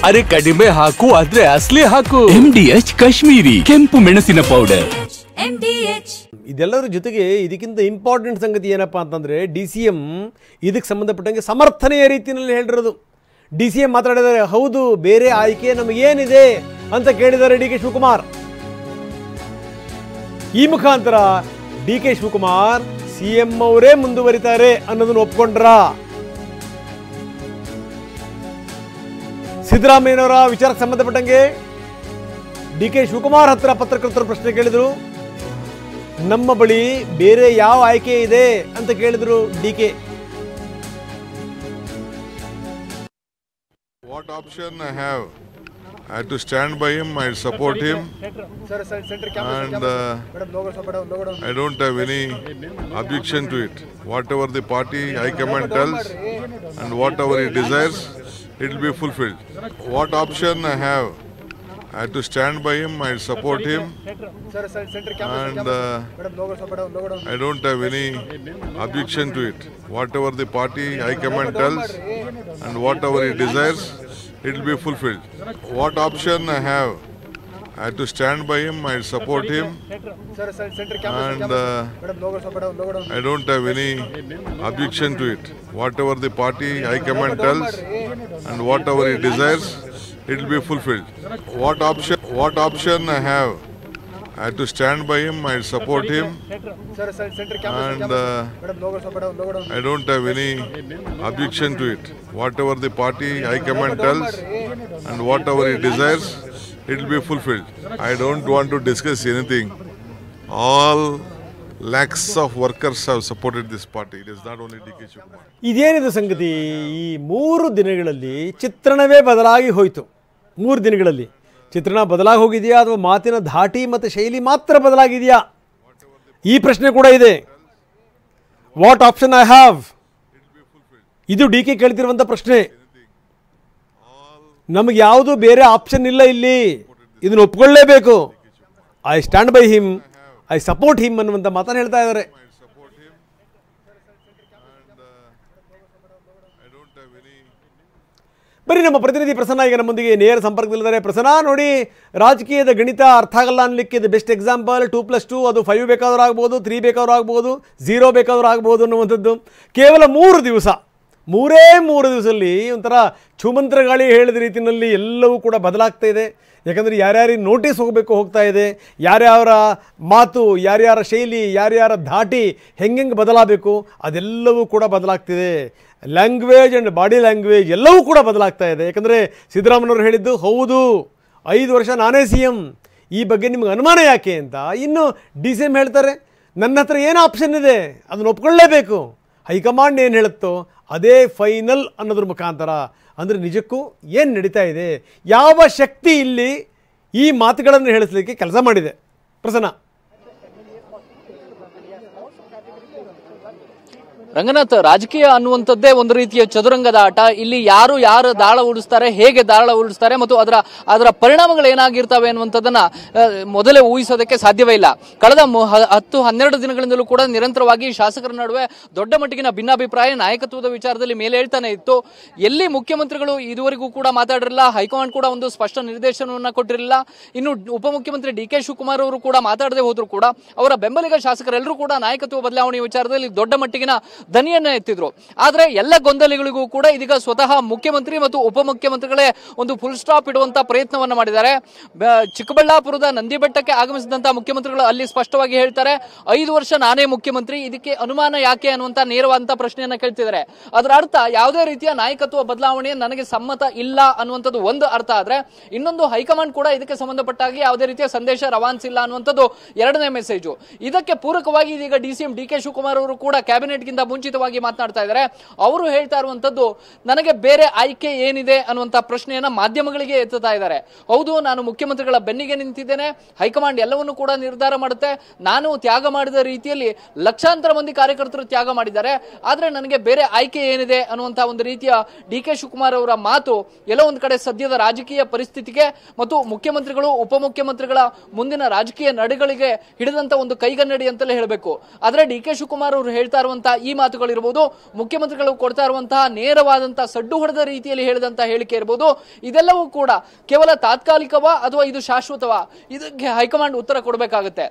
ಅರೆ ಕಡಿಮೆ ಹಾಕು ಆದ್ರೆ ಅಸಲಿ ಹಾಕು. MDH ಕಾಶ್ಮೀರಿ ಕೆಂಪು ಮೆಣಸಿನ ಪೌಡರ್. ಇದೆಲ್ಲದರ ಜೊತೆಗೆ ಇದಕ್ಕಿಂತ ಇಂಪಾರ್ಟೆಂಟ್ ಸಂಗತಿ ಏನಪ್ಪಾ ಅಂತಂದ್ರೆ DCM ಇದಕ್ಕೆ ಸಂಬಂಧಪಟ್ಟಂಗೆ ಸಮರ್ಥನೆಯ ರೀತಿಯಲ್ಲಿ ಹೇಳಿರೋದು. DCM ಮಾತಾಡಿದರೆ ಹೌದು ಬೇರೆ ಆಯ್ಕೆ ನಮಗೇನಿದೆ ಅಂತ ಕೇಳಿದ್ದಾರೆ DK ಶಿವಕುಮಾರ್. ಈ ಮುಖಾಂತರ DK ಶಿವಕುಮಾರ್ CM ಅವರೇ ಮುಂದುವರಿತಾರೆ ಅನ್ನೋದನ್ನು ಒಪ್ಕೊಂಡ್ರ. ಸಿದ್ದರಾಮಯ್ಯನವರ ವಿಚಾರಕ್ಕೆ ಸಂಬಂಧಪಟ್ಟಂಗೆ DK ಶಿವಕುಮಾರ್ ಹತ್ರ ಪತ್ರಕರ್ತರು ಪ್ರಶ್ನೆ ಕೇಳಿದ್ರು. ನಮ್ಮ ಬಳಿ ಬೇರೆ ಯಾವ ಆಯ್ಕೆ ಇದೆ ಅಂತ ಕೇಳಿದ್ರು DK. What option I have? I have to stand by him, I support him, and I don't have any objection to it. Whatever the party high command tells and whatever he desires, it will be fulfilled. What option I have? I have to stand by him, I support him, and I don't have any objection to it. Whatever the party high command tells and whatever he desires, it will be fulfilled. What option I have? I have to stand by him, I support him, and I don't have any objection to it. Whatever the party high command tells and whatever he desires, it will be fulfilled. What option I have? I have to stand by him, I support him, and I don't have any objection to it. Whatever the party high command tells and whatever he desires, it will be fulfilled. I don't want to discuss anything. All lakhs of workers have supported this party. It is not only DK Shivakumar. ಇದೇನಿದು ಸಂಗತಿ? ಈ 3 ದಿನಗಳಲ್ಲಿ ಚಿತ್ರಣವೇ ಬದಲಾಗಿ ಹೋಯಿತು. 3 ದಿನಗಳಲ್ಲಿ ಚಿತ್ರಣ ಬದಲಾಗಿ ಹೋಗಿದೆಯಾ ಅಥವಾ ಮಾತಿನ ಧಾಟಿ ಮತ್ತು ಶೈಲಿ ಮಾತ್ರ ಬದಲಾಗಿದೆಯಾ? ಈ ಪ್ರಶ್ನೆ ಕೂಡ ಇದೆ. What option I have? ಇದು DK ಕೇಳ್ತಿರುವಂಥ ಪ್ರಶ್ನೆ. ನಮಗೆ ಯಾವುದು ಬೇರೆ ಆಪ್ಷನ್ ಇಲ್ಲ ಇಲ್ಲಿ, ಇದನ್ನು ಒಪ್ಕೊಳ್ಳೇಬೇಕು. I stand by him, I support him ಅನ್ನುವಂಥ ಮಾತನ್ನು ಹೇಳ್ತಾ ಇದ್ದಾರೆ. ಬರೀ ನಮ್ಮ ಪ್ರತಿನಿಧಿ ಪ್ರಸನ್ನ ಈಗ ನಮ್ಮೊಂದಿಗೆ ನೇರ ಸಂಪರ್ಕದಲ್ಲಿದ್ದಾರೆ. ಪ್ರಸನ್ನ, ನೋಡಿ, ರಾಜಕೀಯದ ಗಣಿತ ಅರ್ಥ ಆಗಲ್ಲ ಅನ್ನಲಿಕ್ಕೆ ಇದು ಬೆಸ್ಟ್ ಎಕ್ಸಾಂಪಲ್. 2+2 ಅದು 5 ಬೇಕಾದ್ರೂ ಆಗ್ಬೋದು, 3 ಬೇಕಾದ್ರೂ ಆಗ್ಬೋದು, 0 ಬೇಕಾದ್ರೂ ಆಗ್ಬೋದು ಅನ್ನುವಂಥದ್ದು. ಕೇವಲ 3 ದಿವಸ, 3 ದಿವಸದಲ್ಲಿ ಒಂಥರ ಛೂಮಂತ್ರ ಗಾಳಿ ಹೇಳಿದ ರೀತಿಯಲ್ಲಿ ಎಲ್ಲವೂ ಕೂಡ ಬದಲಾಗ್ತಾ ಇದೆ. ಯಾಕಂದರೆ ಯಾರ್ಯಾರಿಗೆ ನೋಟಿಸ್ ಹೋಗ್ತಾ ಇದೆ, ಯಾರ್ಯಾರ ಮಾತು, ಯಾರ್ಯಾರ ಶೈಲಿ, ಯಾರ್ಯಾರ ಧಾಟಿ ಹೆಂಗೆ ಬದಲಾಗಬೇಕು ಅದೆಲ್ಲವೂ ಕೂಡ ಬದಲಾಗ್ತಿದೆ. ಲ್ಯಾಂಗ್ವೇಜ್ ಆ್ಯಂಡ್ ಬಾಡಿ ಲ್ಯಾಂಗ್ವೇಜ್ ಎಲ್ಲವೂ ಕೂಡ ಬದಲಾಗ್ತಾ ಇದೆ. ಯಾಕಂದರೆ ಸಿದ್ದರಾಮಯ್ಯನವರು ಹೇಳಿದ್ದು ಹೌದು 5 ವರ್ಷ ನಾನೇ CM, ಈ ಬಗ್ಗೆ ನಿಮ್ಗೆ ಅನುಮಾನ ಯಾಕೆ ಅಂತ. ಇನ್ನು DCM ಹೇಳ್ತಾರೆ ನನ್ನ ಹತ್ರ ಏನು ಆಪ್ಷನ್ ಇದೆ ಅದನ್ನು ಒಪ್ಕೊಳ್ಳೇಬೇಕು, ಹೈಕಮಾಂಡ್ ಏನು ಹೇಳುತ್ತೋ ಅದೇ ಫೈನಲ್ ಅನ್ನೋದ್ರ ಮುಖಾಂತರ. ಅಂದರೆ ನಿಜಕ್ಕೂ ಏನು ನಡೀತಾ ಇದೆ, ಯಾವ ಶಕ್ತಿ ಇಲ್ಲಿ ಈ ಮಾತುಗಳನ್ನು ಹೇಳಿಸಲಿಕ್ಕೆ ಕೆಲಸ ಮಾಡಿದೆ? ಪ್ರಸನ್ನ. ರಂಗನಾಥ್, ರಾಜಕೀಯ ಅನ್ನುವಂಥದ್ದೇ ಒಂದು ರೀತಿಯ ಚದುರಂಗದ ಆಟ. ಇಲ್ಲಿ ಯಾರು ದಾಳ ಉಳಿಸ್ತಾರೆ, ಹೇಗೆ ದಾಳ ಉಳಿಸ್ತಾರೆ ಮತ್ತು ಅದರ ಪರಿಣಾಮಗಳು ಏನಾಗಿರ್ತವೆ ಅನ್ನುವಂಥದ್ದನ್ನ ಮೊದಲೇ ಊಹಿಸೋದಕ್ಕೆ ಸಾಧ್ಯವೇ ಇಲ್ಲ. ಕಳೆದ 10-12 ದಿನಗಳಿಂದಲೂ ಕೂಡ ನಿರಂತರವಾಗಿ ಶಾಸಕರ ನಡುವೆ ದೊಡ್ಡ ಮಟ್ಟಿಗಿನ ಭಿನ್ನಾಭಿಪ್ರಾಯ ನಾಯಕತ್ವದ ವಿಚಾರದಲ್ಲಿ ಮೇಲೆ ಹೇಳ್ತಾನೆ ಇತ್ತು. ಎಲ್ಲಿ ಮುಖ್ಯಮಂತ್ರಿಗಳು ಇದುವರೆಗೂ ಕೂಡ ಮಾತಾಡಿರಲಿಲ್ಲ, ಹೈಕಮಾಂಡ್ ಕೂಡ ಒಂದು ಸ್ಪಷ್ಟ ನಿರ್ದೇಶನವನ್ನ ಕೊಟ್ಟಿರಲಿಲ್ಲ. ಇನ್ನು ಉಪಮುಖ್ಯಮಂತ್ರಿ DK ಶಿವಕುಮಾರ್ ಅವರು ಕೂಡ ಮಾತಾಡದೆ ಹೋದ್ರು ಕೂಡ ಅವರ ಬೆಂಬಲಿಗ ಶಾಸಕರೆಲ್ಲರೂ ಕೂಡ ನಾಯಕತ್ವ ಬದಲಾವಣೆ ವಿಚಾರದಲ್ಲಿ ದೊಡ್ಡ ಮಟ್ಟಿಗಿನ ದನಿಯನ್ನ ಎತ್ತಿದ್ರು. ಆದ್ರೆ ಎಲ್ಲ ಗೊಂದಲಗಳಿಗೂ ಕೂಡ ಇದೀಗ ಸ್ವತಃ ಮುಖ್ಯಮಂತ್ರಿ ಮತ್ತು ಉಪಮುಖ್ಯಮಂತ್ರಿಗಳೇ ಒಂದು ಫುಲ್ ಸ್ಟಾಪ್ ಇಡುವಂತ ಪ್ರಯತ್ನವನ್ನ ಮಾಡಿದ್ದಾರೆ. ಚಿಕ್ಕಬಳ್ಳಾಪುರದ ನಂದಿಬೆಟ್ಟಕ್ಕೆ ಆಗಮಿಸಿದಂತಹ ಮುಖ್ಯಮಂತ್ರಿಗಳು ಅಲ್ಲಿ ಸ್ಪಷ್ಟವಾಗಿ ಹೇಳ್ತಾರೆ 5 ವರ್ಷ ನಾನೇ ಮುಖ್ಯಮಂತ್ರಿ, ಇದಕ್ಕೆ ಅನುಮಾನ ಯಾಕೆ ಅನ್ನುವಂತ ನೇರವಾದಂತಹ ಪ್ರಶ್ನೆಯನ್ನ ಕೇಳ್ತಿದ್ದಾರೆ. ಅದರ ಅರ್ಥ ಯಾವುದೇ ರೀತಿಯ ನಾಯಕತ್ವ ಬದಲಾವಣೆ ನನಗೆ ಸಮ್ಮತ ಇಲ್ಲ ಅನ್ನುವಂಥದ್ದು ಒಂದು ಅರ್ಥ ಆದ್ರೆ, ಇನ್ನೊಂದು ಹೈಕಮಾಂಡ್ ಕೂಡ ಇದಕ್ಕೆ ಸಂಬಂಧಪಟ್ಟಾಗಿ ಯಾವುದೇ ರೀತಿಯ ಸಂದೇಶ ರವಾನಿಸಿಲ್ಲ ಅನ್ನುವಂಥದ್ದು ಎರಡನೇ ಮೆಸೇಜು. ಇದಕ್ಕೆ ಪೂರಕವಾಗಿ ಇದೀಗ DCM DK ಶಿವಕುಮಾರ್ ಅವರು ಕೂಡ ಕ್ಯಾಬಿನೆಟ್ ಗಿಂತ ಮುಂಚಿತವಾಗಿ ಮಾತನಾಡ್ತಾ ಇದ್ದಾರೆ. ಅವರು ಹೇಳ್ತಾ ಇರುವಂತದ್ದು ನನಗೆ ಬೇರೆ ಆಯ್ಕೆ ಏನಿದೆ ಅನ್ನುವಂತ ಪ್ರಶ್ನೆಯನ್ನ ಮಾಧ್ಯಮಗಳಿಗೆ ಎತ್ತುತ್ತಾ ಇದ್ದಾರೆ. ಹೌದು, ನಾನು ಮುಖ್ಯಮಂತ್ರಿಗಳ ಬೆನ್ನಿಗೆ ನಿಂತಿದ್ದೇನೆ, ಹೈಕಮಾಂಡ್ ಎಲ್ಲವನ್ನೂ ಕೂಡ ನಿರ್ಧಾರ ಮಾಡುತ್ತೆ, ನಾನು ತ್ಯಾಗ ಮಾಡಿದ ರೀತಿಯಲ್ಲಿ ಲಕ್ಷಾಂತರ ಮಂದಿ ಕಾರ್ಯಕರ್ತರು ತ್ಯಾಗ ಮಾಡಿದ್ದಾರೆ, ಆದ್ರೆ ನನಗೆ ಬೇರೆ ಆಯ್ಕೆ ಏನಿದೆ ಅನ್ನುವಂತ ಒಂದು ರೀತಿಯ DK ಶಿವಕುಮಾರ್ ಅವರ ಮಾತು ಎಲ್ಲೋ ಒಂದು ಕಡೆ ಸದ್ಯದ ರಾಜಕೀಯ ಪರಿಸ್ಥಿತಿಗೆ ಮತ್ತು ಮುಖ್ಯಮಂತ್ರಿಗಳು ಉಪಮುಖ್ಯಮಂತ್ರಿಗಳ ಮುಂದಿನ ರಾಜಕೀಯ ನಡೆಗಳಿಗೆ ಹಿಡಿದಂತ ಒಂದು ಕೈಗನ್ನಡಿ ಅಂತಲೇ ಹೇಳಬೇಕು. ಆದ್ರೆ DK ಶಿವಕುಮಾರ್ ಅವರು ಹೇಳ್ತಾ ಇರುವಂತಹ ಈ ಮಾತುಗಳಿರ್ಬೋದು, ಮುಖ್ಯಮಂತ್ರಿಗಳು ಕೊಡ್ತಾ ಇರುವಂತಹ ನೇರವಾದಂತಹ ಸಡ್ಡು ಹೊಡೆದ ರೀತಿಯಲ್ಲಿ ಹೇಳಿದಂತಹ ಹೇಳಿಕೆ ಇರಬಹುದು, ಇದೆಲ್ಲವೂ ಕೂಡ ಕೇವಲ ತಾತ್ಕಾಲಿಕವಾ ಅಥವಾ ಇದು ಶಾಶ್ವತವಾ, ಇದಕ್ಕೆ ಹೈಕಮಾಂಡ್ ಉತ್ತರ ಕೊಡಬೇಕಾಗುತ್ತೆ.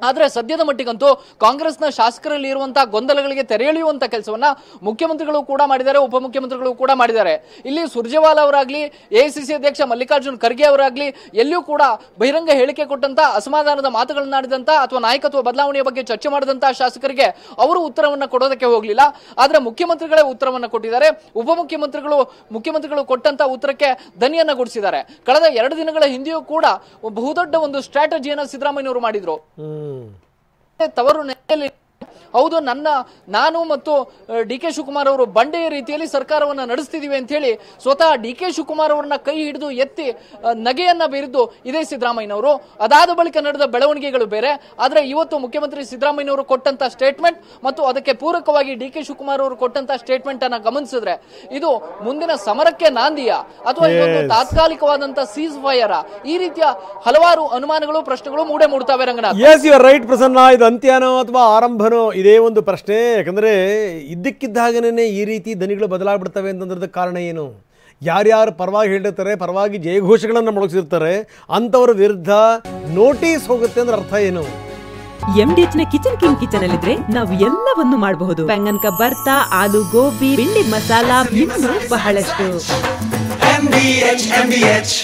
ಆದ್ರೆ ಸದ್ಯದ ಮಟ್ಟಿಗಂತೂ ಕಾಂಗ್ರೆಸ್ನ ಶಾಸಕರಲ್ಲಿ ಇರುವಂತಹ ಗೊಂದಲಗಳಿಗೆ ತೆರೆ ಎಳೆಯುವಂತ ಕೆಲಸವನ್ನ ಮುಖ್ಯಮಂತ್ರಿಗಳು ಕೂಡ ಮಾಡಿದ್ದಾರೆ, ಉಪಮುಖ್ಯಮಂತ್ರಿಗಳು ಕೂಡ ಮಾಡಿದ್ದಾರೆ. ಇಲ್ಲಿ ಸುರ್ಜೇವಾಲಾ ಅವರಾಗ್ಲಿ, ಎಐಸಿಸಿ ಅಧ್ಯಕ್ಷ ಮಲ್ಲಿಕಾರ್ಜುನ್ ಖರ್ಗೆ ಅವರಾಗ್ಲಿ ಎಲ್ಲಿಯೂ ಕೂಡ ಬಹಿರಂಗ ಹೇಳಿಕೆ ಕೊಟ್ಟಂತ, ಅಸಮಾಧಾನದ ಮಾತುಗಳನ್ನಾಡಿದಂತ ಅಥವಾ ನಾಯಕತ್ವ ಬದಲಾವಣೆಯ ಬಗ್ಗೆ ಚರ್ಚೆ ಮಾಡಿದಂತಹ ಶಾಸಕರಿಗೆ ಅವರು ಉತ್ತರವನ್ನ ಕೊಡೋದಕ್ಕೆ ಹೋಗ್ಲಿಲ್ಲ. ಆದ್ರೆ ಮುಖ್ಯಮಂತ್ರಿಗಳೇ ಉತ್ತರವನ್ನ ಕೊಟ್ಟಿದ್ದಾರೆ. ಮುಖ್ಯಮಂತ್ರಿಗಳು ಕೊಟ್ಟಂತ ಉತ್ತರಕ್ಕೆ ದನಿಯನ್ನ ಗುಡಿಸಿದ್ದಾರೆ. ಕಳೆದ 2 ದಿನಗಳ ಹಿಂದೆಯೂ ಕೂಡ ಬಹುದೊಡ್ಡ ಒಂದು ಸ್ಟ್ರಾಟಜಿಯನ್ನ ಸಿದ್ದರಾಮಯ್ಯನವರು ಮಾಡಿದ್ರು. ತವರು ನೆಲೆಯಲ್ಲಿ ಹೌದು, ನಾನು ಮತ್ತು ಡಿ.ಕೆ. ಶಿವಕುಮಾರ್ ಅವರು ಬಂಡೆಯ ರೀತಿಯಲ್ಲಿ ಸರ್ಕಾರವನ್ನ ನಡೆಸ್ತಿದೀವಿ ಅಂತ ಹೇಳಿ ಸ್ವತಃ ಡಿ.ಕೆ. ಶಿವಕುಮಾರ್ ಅವರನ್ನ ಕೈ ಹಿಡಿದು ಎತ್ತಿ ನಗೆಯನ್ನ ಬೀರಿದ್ದು ಇದೇ ಸಿದ್ದರಾಮಯ್ಯನವರು. ಅದಾದ ಬಳಿಕ ನಡೆದ ಬೆಳವಣಿಗೆಗಳು ಬೇರೆ. ಆದ್ರೆ ಇವತ್ತು ಮುಖ್ಯಮಂತ್ರಿ ಸಿದ್ದರಾಮಯ್ಯನವರು ಕೊಟ್ಟಂತ ಸ್ಟೇಟ್ಮೆಂಟ್ ಮತ್ತು ಅದಕ್ಕೆ ಪೂರಕವಾಗಿ ಡಿ.ಕೆ. ಶಿವಕುಮಾರ್ ಅವರು ಕೊಟ್ಟಂತ ಸ್ಟೇಟ್ಮೆಂಟ್ ಅನ್ನ ಗಮನಿಸಿದ್ರೆ ಇದು ಮುಂದಿನ ಸಮರಕ್ಕೆ ನಾಂದಿಯಾ ಅಥವಾ ಇದೊಂದು ತಾತ್ಕಾಲಿಕವಾದಂತ ಸೀಸ್ ಫೈರ್? ಈ ರೀತಿಯ ಹಲವಾರು ಅನುಮಾನಗಳು, ಪ್ರಶ್ನೆಗಳು ಮೂಡ್ತಾವೆ. Ranganath, yes you are right Prasanna. ಇದು ಅಂತ್ಯನೋ ಅಥವಾ ಆರಂಭನೋ ಇದೇ ಒಂದು ಪ್ರಶ್ನೆ. ಯಾಕಂದರೆ ಇದ್ದಕ್ಕಿದ್ದಾಗನೇ ಈ ರೀತಿ ದನಿಗಳು ಬದಲಾಗ್ಬಿಡ್ತವೆ ಅಂತಂದ್ರದ ಕಾರಣ ಏನು? ಯಾರ್ಯಾರು ಪರವಾಗಿ ಹೇಳಿರ್ತಾರೆ, ಪರವಾಗಿ ಜಯಘೋಷಗಳನ್ನು ಮೊಳಗಿಸಿರ್ತಾರೆ, ಅಂಥವ್ರ ವಿರುದ್ಧ ನೋಟಿಸ್ ಹೋಗುತ್ತೆ ಅಂದ್ರೆ ಅರ್ಥ ಏನು? MDH ನ ಕಿಚನ್ ಕಿಂಗ್ ಕಿಚನ್ ಅಲ್ಲಿದ್ರೆ ನಾವು ಎಲ್ಲವನ್ನು ಮಾಡಬಹುದು. ಬೆಂಗನ್ ಕ ಬರ್ತಾ, ಆಲೂ ಗೋಬಿ, ಬಿಂಡಿ ಮಸಾಲಾ, ಇನ್ನೂ ಬಹಳಷ್ಟು. MDH